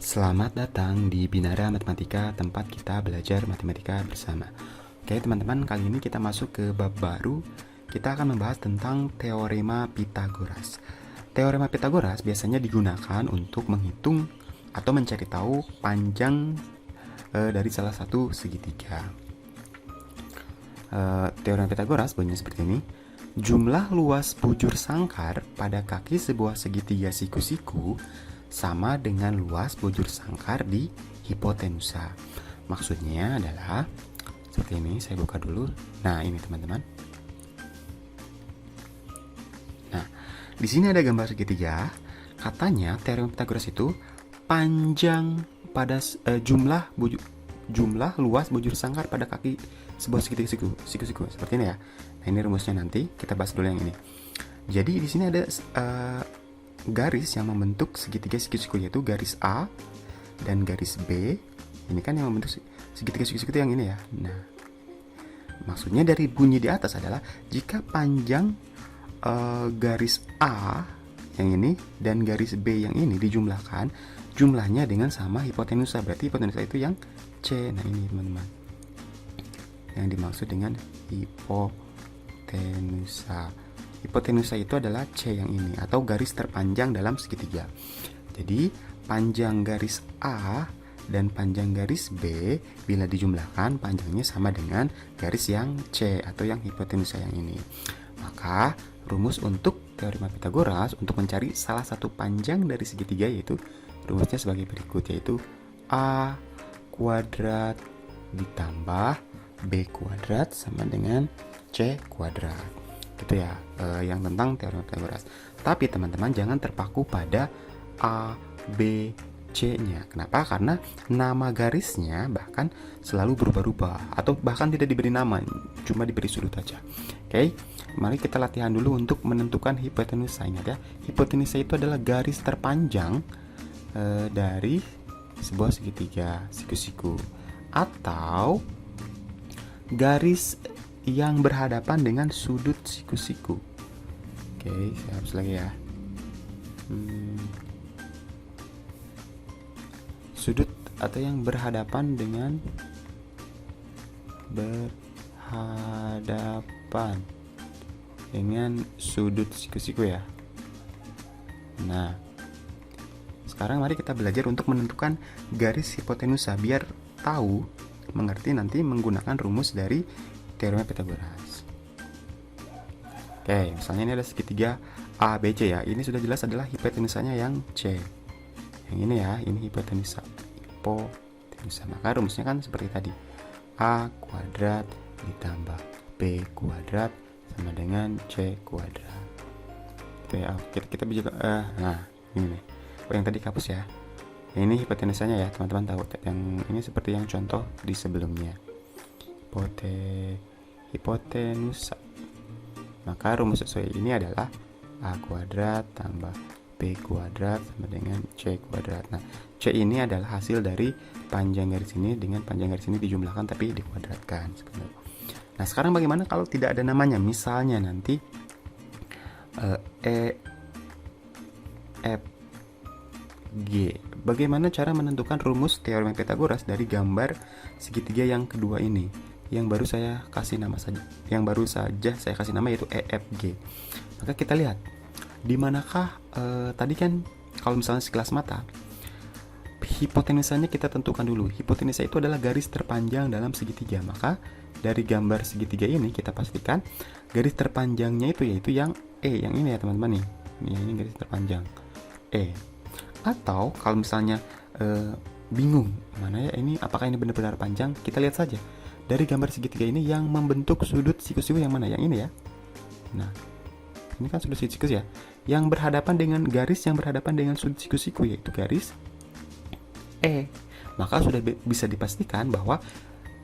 Selamat datang di Binara Matematika, tempat kita belajar matematika bersama. Oke teman-teman, kali ini kita masuk ke bab baru. Kita akan membahas tentang Teorema Pitagoras. Teorema Pitagoras biasanya digunakan untuk menghitung atau mencari tahu panjang dari salah satu segitiga. Teorema Pitagoras bunyinya seperti ini. Jumlah luas bujur sangkar pada kaki sebuah segitiga siku-siku sama dengan luas bujur sangkar di hipotenusa. Maksudnya adalah seperti ini, saya buka dulu. Nah, ini teman-teman. Nah, di sini ada gambar segitiga. Katanya teorema Pitagoras itu panjang pada jumlah luas bujur sangkar pada kaki sebuah segitiga siku-siku seperti ini ya. Nah, ini rumusnya, nanti kita bahas dulu yang ini. Jadi di sini ada garis yang membentuk segitiga siku-siku, yaitu garis A dan garis B. Ini kan yang membentuk segitiga siku-siku itu yang ini ya. Nah, maksudnya dari bunyi di atas adalah jika panjang garis A yang ini dan garis B yang ini dijumlahkan, jumlahnya dengan sama hipotenusa. Berarti hipotenusa itu yang C. Nah, ini teman-teman, yang dimaksud dengan hipotenusa. Hipotenusa itu adalah C yang ini, atau garis terpanjang dalam segitiga. Jadi panjang garis A dan panjang garis B bila dijumlahkan panjangnya sama dengan garis yang C atau yang hipotenusa yang ini. Maka rumus untuk teorema Pitagoras untuk mencari salah satu panjang dari segitiga yaitu rumusnya sebagai berikut, yaitu A kuadrat ditambah B kuadrat sama dengan C kuadrat. Gitu ya, yang tentang teorema Pitagoras. Tapi teman-teman jangan terpaku pada A, B, C-nya. Kenapa? Karena nama garisnya bahkan selalu berubah-ubah, atau bahkan tidak diberi nama, cuma diberi sudut aja. Oke, mari kita latihan dulu untuk menentukan hipotenusa. Ingat ya, hipotenusa itu adalah garis terpanjang dari sebuah segitiga siku-siku, atau garis yang berhadapan dengan sudut siku-siku. Oke, saya hapus lagi ya. Sudut atau yang berhadapan dengan sudut siku-siku ya. Nah, sekarang mari kita belajar untuk menentukan garis hipotenusa biar tahu mengerti nanti menggunakan rumus dari teorema Pitagoras. Oke, misalnya ini ada segitiga ABC ya. Ini sudah jelas adalah hipotenusanya yang C. Yang ini ya, ini hipotenusa. Maka rumusnya kan seperti tadi. A kuadrat ditambah B kuadrat sama dengan C kuadrat. Oke, kita juga nah, ini nih. Yang tadi kapus ya. Ini hipotenusanya ya, teman-teman tahu. Yang ini seperti yang contoh di sebelumnya. Hipotenusa. Maka rumus sesuai ini adalah A kuadrat tambah B kuadrat sama dengan C kuadrat. Nah, C ini adalah hasil dari panjang garis ini dengan panjang garis ini dijumlahkan tapi dikuadratkan. Nah, sekarang bagaimana kalau tidak ada namanya? Misalnya nanti E, F, G. Bagaimana cara menentukan rumus teorema Pitagoras dari gambar segitiga yang kedua ini? Yang baru saya kasih nama yaitu EFG. Maka kita lihat di manakah tadi kan kalau misalnya sekelas mata, hipotenusanya kita tentukan dulu. Hipotenusa itu adalah garis terpanjang dalam segitiga. Maka dari gambar segitiga ini kita pastikan garis terpanjangnya itu yaitu yang E, yang ini ya teman-teman nih. Ini garis terpanjang E. Atau kalau misalnya bingung mana ya ini, apakah ini benar-benar panjang, kita lihat saja dari gambar segitiga ini yang membentuk sudut siku-siku yang mana, yang ini ya. Nah, ini kan sudut siku ya, yang berhadapan dengan garis yang berhadapan dengan sudut siku-siku yaitu garis E. Maka sudah bisa dipastikan bahwa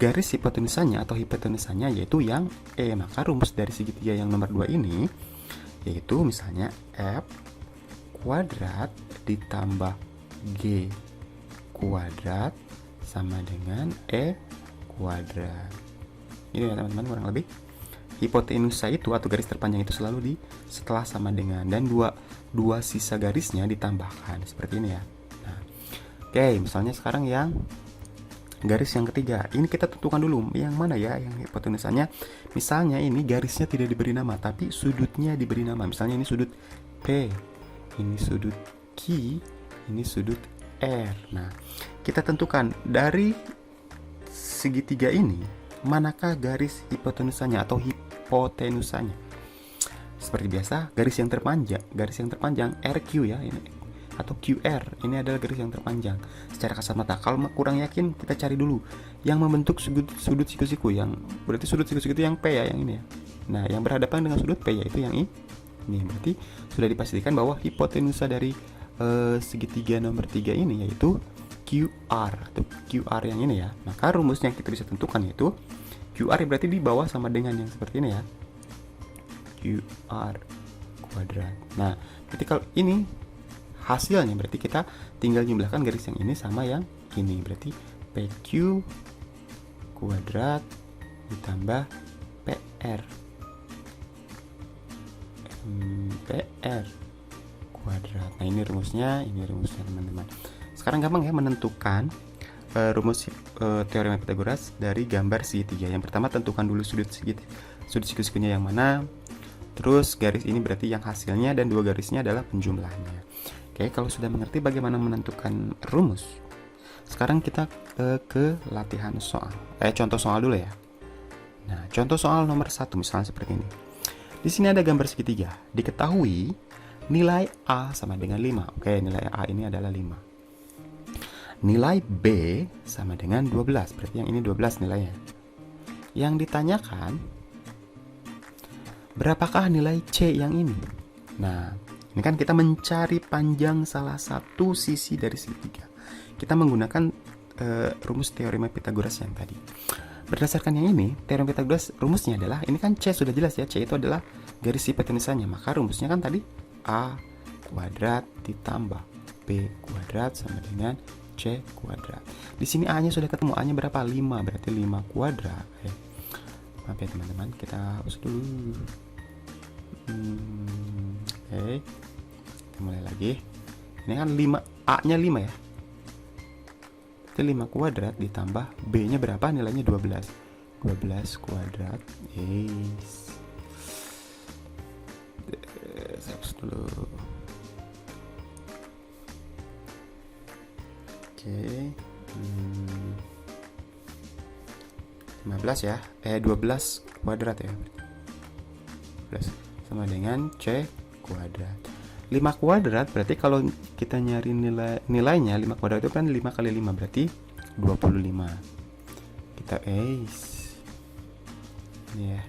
garis hipotenusanya atau hipotenusanya yaitu yang E. Maka rumus dari segitiga yang nomor 2 ini yaitu misalnya F kuadrat ditambah G kuadrat sama dengan E kuadrat. Ini ya teman-teman, kurang lebih hipotenusa itu atau garis terpanjang itu selalu setelah sama dengan, dan dua sisa garisnya ditambahkan seperti ini ya. Nah, Oke, misalnya sekarang yang garis yang ketiga. Ini kita tentukan dulu yang mana ya yang hipotenusannya. Misalnya ini garisnya tidak diberi nama, tapi sudutnya diberi nama. Misalnya ini sudut P, ini sudut Q, ini sudut R. Nah, kita tentukan dari segitiga ini manakah garis hipotenusanya atau hipotenusanya. Seperti biasa, garis yang terpanjang RQ ya ini, atau QR ini adalah garis yang terpanjang secara kasat mata. Kalau kurang yakin, kita cari dulu yang membentuk sudut siku-siku, yang berarti sudut siku-siku itu yang P ya, yang ini ya. Nah, yang berhadapan dengan sudut P yaitu yang ini. Berarti sudah dipastikan bahwa hipotenusa dari segitiga nomor 3 ini yaitu QR atau QR yang ini ya. Maka rumusnya kita bisa tentukan yaitu QR berarti di bawah sama dengan yang seperti ini ya, QR kuadrat. Nah, berarti kalau ini hasilnya berarti kita tinggal jumlahkan garis yang ini sama yang ini. Berarti PQ kuadrat ditambah PR kuadrat. Nah, ini rumusnya teman-teman. Sekarang gampang ya menentukan rumus teorema Pythagoras dari gambar segitiga. Yang pertama, tentukan dulu sudut siku-sikunya yang mana. Terus garis ini berarti yang hasilnya, dan dua garisnya adalah penjumlahnya. Oke, kalau sudah mengerti bagaimana menentukan rumus, sekarang kita ke latihan soal. Contoh soal dulu ya. Nah, contoh soal nomor 1 misalnya seperti ini. Di sini ada gambar segitiga. Diketahui nilai A sama dengan 5. Oke, nilai A ini adalah 5. Nilai B sama dengan 12. Berarti yang ini 12 nilainya. Yang ditanyakan, berapakah nilai C yang ini? Nah, ini kan kita mencari panjang salah satu sisi dari segitiga. Kita menggunakan rumus teorema Pythagoras yang tadi. Berdasarkan yang ini, teorema Pythagoras rumusnya adalah, ini kan C sudah jelas ya, C itu adalah garis hipotenusanya. Maka rumusnya kan tadi A kuadrat ditambah B kuadrat sama dengan C kuadrat. Di sini A-nya sudah ketemu, A-nya berapa? 5, berarti 5 kuadrat. Maaf ya teman-teman, kita hapus dulu. Oke, kita mulai lagi. Ini kan 5, A-nya 5 ya. Itu 5 kuadrat ditambah B-nya berapa? Nilainya 12. 12 kuadrat. Yes. Saya hapus dulu. Oke. 15 ya. 12 kuadrat ya. 12 sama dengan C kuadrat. 5 kuadrat berarti kalau kita nyari nilainya 5 kuadrat itu kan 5 kali 5 berarti 25. Kita ini ya.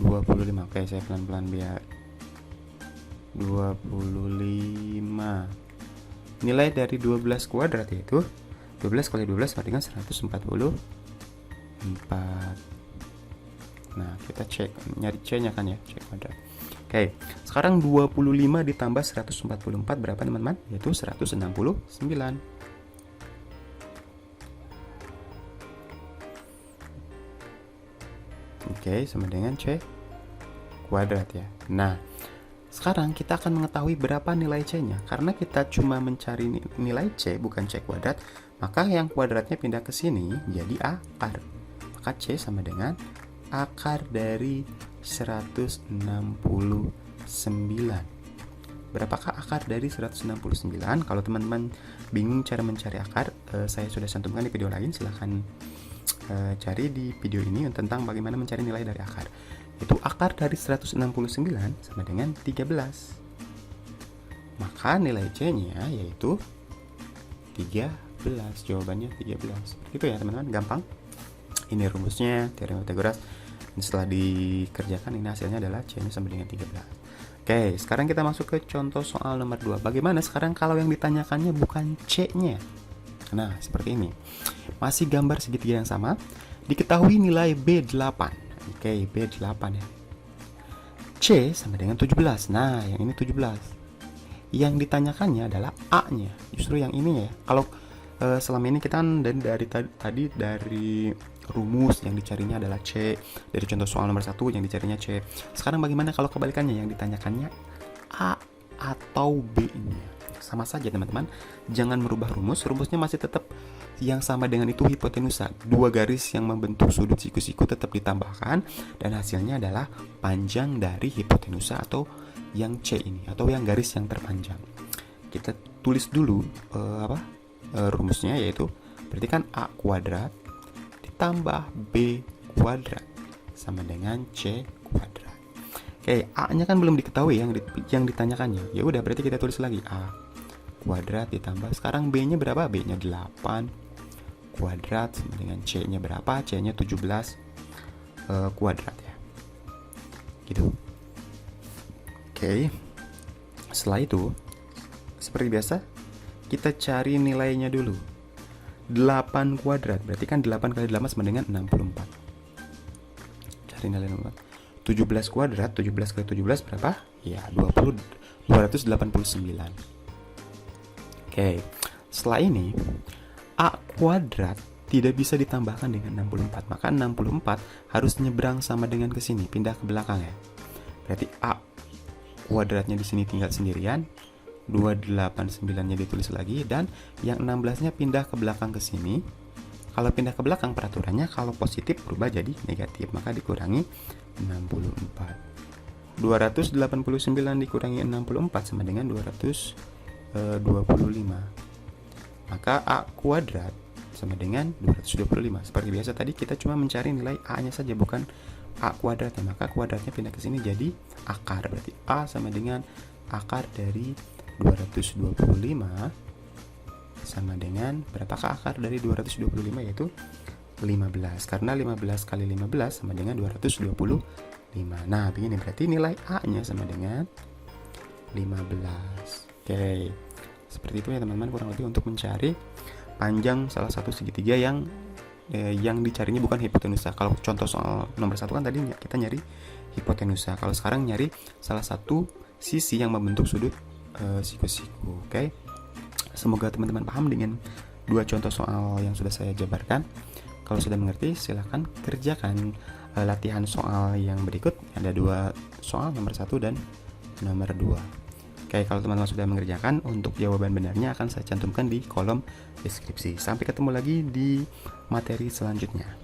25. Oke, saya pelan-pelan biar 25. Nilai dari 12 kuadrat yaitu 12 kali 12 sama dengan 144. Nah, kita cek, nyari C-nya kan ya, C kuadrat. Oke, sekarang 25 ditambah 144 berapa teman-teman? Yaitu 169. Oke, sama dengan C kuadrat ya. Nah, sekarang kita akan mengetahui berapa nilai C-nya. Karena kita cuma mencari nilai C, bukan C kuadrat, maka yang kuadratnya pindah ke sini jadi akar. Maka C sama dengan akar dari 169. Berapakah akar dari 169? Kalau teman-teman bingung cara mencari akar, saya sudah cantumkan di video lain. Silahkan cari di video ini tentang bagaimana mencari nilai dari akar. Itu akar dari 169 sama dengan 13. Maka nilai C-nya yaitu 13. Jawabannya 13. Itu ya teman-teman, gampang. Ini rumusnya teorema Pythagoras. Setelah dikerjakan, ini hasilnya adalah C-nya sama dengan 13. Oke, sekarang kita masuk ke contoh soal nomor 2. Bagaimana sekarang kalau yang ditanyakannya bukan C-nya? Nah, seperti ini. Masih gambar segitiga yang sama. Diketahui nilai B8. Oke, B8 ya. C sama dengan 17. Nah, yang ini 17. Yang ditanyakannya adalah A-nya. Justru yang ini ya. Kalau selama ini kita dari tadi dari rumus yang dicarinya adalah C, dari contoh soal nomor 1 yang dicarinya C. Sekarang bagaimana kalau kebalikannya, yang ditanyakannya A atau B-nya? sama saja teman-teman. Jangan merubah rumusnya masih tetap yang sama dengan itu hipotenusa. Dua garis yang membentuk sudut siku-siku tetap ditambahkan dan hasilnya adalah panjang dari hipotenusa atau yang C ini atau yang garis yang terpanjang. Kita tulis dulu rumusnya, yaitu berarti kan A kuadrat ditambah B kuadrat sama dengan C kuadrat. Oke, A-nya kan belum diketahui yang ditanyakannya. Ya udah, berarti kita tulis lagi A kuadrat ditambah, sekarang B-nya berapa? B-nya 8 kuadrat sama dengan C-nya berapa? C-nya 17 kuadrat ya. Gitu. Oke. Setelah itu, seperti biasa, kita cari nilainya dulu. 8 kuadrat, berarti kan 8 kali 8 sama dengan 64. Cari nilai 64. 17 kuadrat, 17 kali 17 berapa? Ya, 289. Oke, setelah ini A kuadrat tidak bisa ditambahkan dengan 64, maka 64 harus nyebrang sama dengan ke sini, pindah ke belakang ya. Berarti A kuadratnya di sini tinggal sendirian, 289-nya ditulis lagi, dan yang 16-nya pindah ke belakang ke sini. Kalau pindah ke belakang, peraturannya kalau positif berubah jadi negatif, maka dikurangi 64. 289 dikurangi 64 sama dengan 225. Maka A kuadrat sama dengan 225. Seperti biasa tadi kita cuma mencari nilai A-nya saja, bukan A kuadratnya. Maka kuadratnya pindah ke sini jadi akar. Berarti A sama dengan akar dari 225 sama dengan, berapakah akar dari 225, yaitu 15. Karena 15 kali 15 sama dengan 225. Nah, begini berarti nilai A-nya sama dengan 15. Oke. Seperti itu ya teman-teman, kurang lebih untuk mencari panjang salah satu segitiga yang dicarinya bukan hipotenusa. Kalau contoh soal nomor 1 kan tadi kita nyari hipotenusa. Kalau sekarang nyari salah satu sisi yang membentuk sudut siku-siku. Oke. Semoga teman-teman paham dengan dua contoh soal yang sudah saya jabarkan. Kalau sudah mengerti, silahkan kerjakan latihan soal yang berikut. Ada 2 soal, nomor 1 dan nomor 2. Oke, kalau teman-teman sudah mengerjakan, untuk jawaban benarnya akan saya cantumkan di kolom deskripsi. Sampai ketemu lagi di materi selanjutnya.